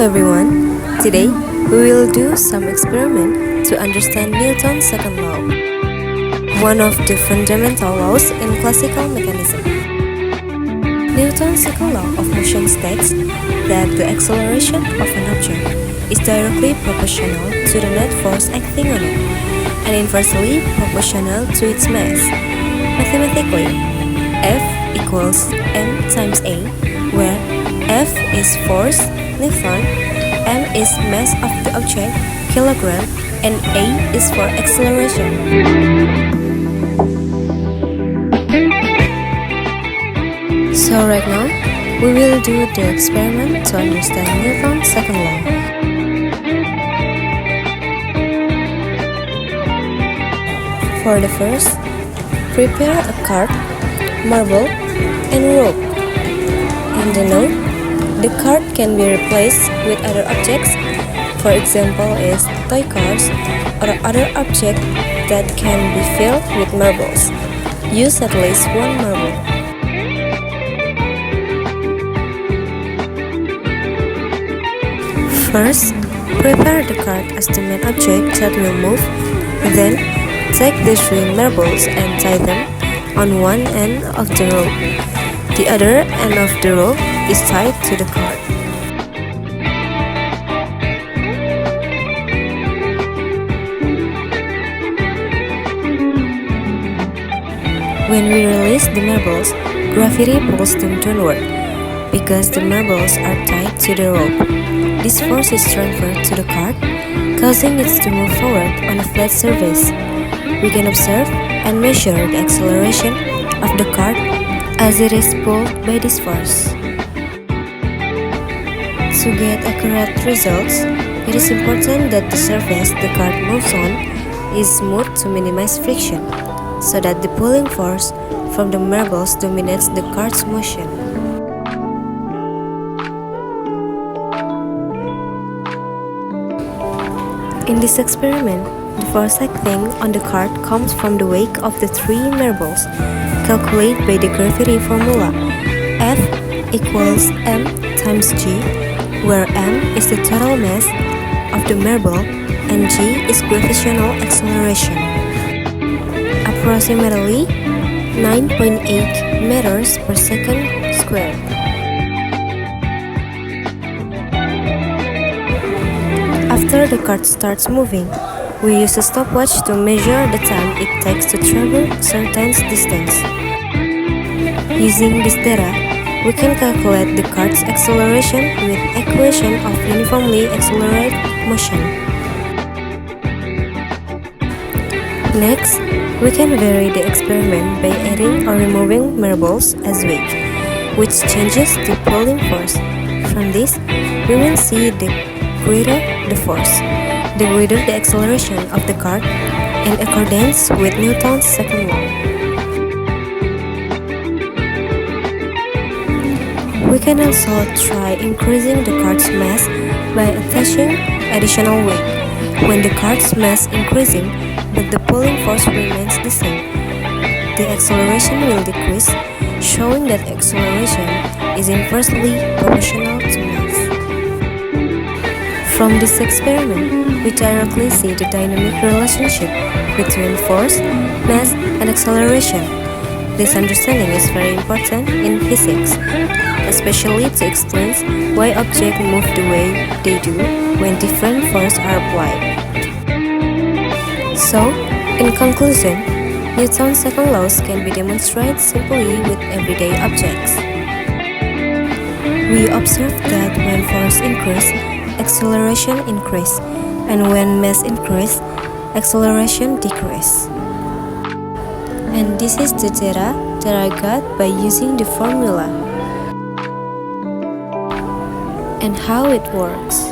everyone, today we will do some experiment to understand Newton's second law, one of the fundamental laws in classical mechanism. Newton's second law of motion states that the acceleration of an object is directly proportional to the net force acting on it, and inversely proportional to its mass. Mathematically, F equals m times a, where F is force, Newton, m is mass of the object, kilogram, and a is for acceleration. So right now, we will do the experiment to understand Newton's second law. For the first, prepare a card, marble, and rope. In the note, the card can be replaced with other objects, for example is toy cars or other object that can be filled with marbles. Use at least one marble. First, prepare the card as the main object that will move, then take the three marbles and tie them on one end of the rope. The other end of the rope is tied to the card. When we release the marbles, gravity pulls them downward because the marbles are tied to the rope. This force is transferred to the card, causing it to move forward on a flat surface. We can observe and measure the acceleration of the card as it is pulled by this force. To get accurate results, it is important that the surface the card moves on is smooth to minimize friction, so that the pulling force from the marbles dominates the card's motion. In this experiment, the force acting on the card comes from the weight of the three marbles, calculated by the gravity formula F equals m times g, where m is the total mass of the marble and g is gravitational acceleration. Approximately 9.8 meters per second squared. After the card starts moving, we use a stopwatch to measure the time it takes to travel a certain distance. Using this data, we can calculate the card's acceleration with equation of uniformly accelerated motion. Next, we can vary the experiment by adding or removing marbles as weight, which changes the pulling force. From this, we will see the greater the force, the greater the acceleration of the card, in accordance with Newton's second law. We can also try increasing the card's mass by attaching additional weight. When the card's mass increasing, but the pulling force remains the same, the acceleration will decrease, showing that acceleration is inversely proportional to mass. From this experiment, we directly see the dynamic relationship between force, mass, and acceleration. This understanding is very important in physics, especially to explain why objects move the way they do when different forces are applied. So, in conclusion, Newton's second laws can be demonstrated simply with everyday objects. We observe that when force increases, acceleration increases, and when mass increases, acceleration decreases. And this is the data that I got by using the formula and how it works.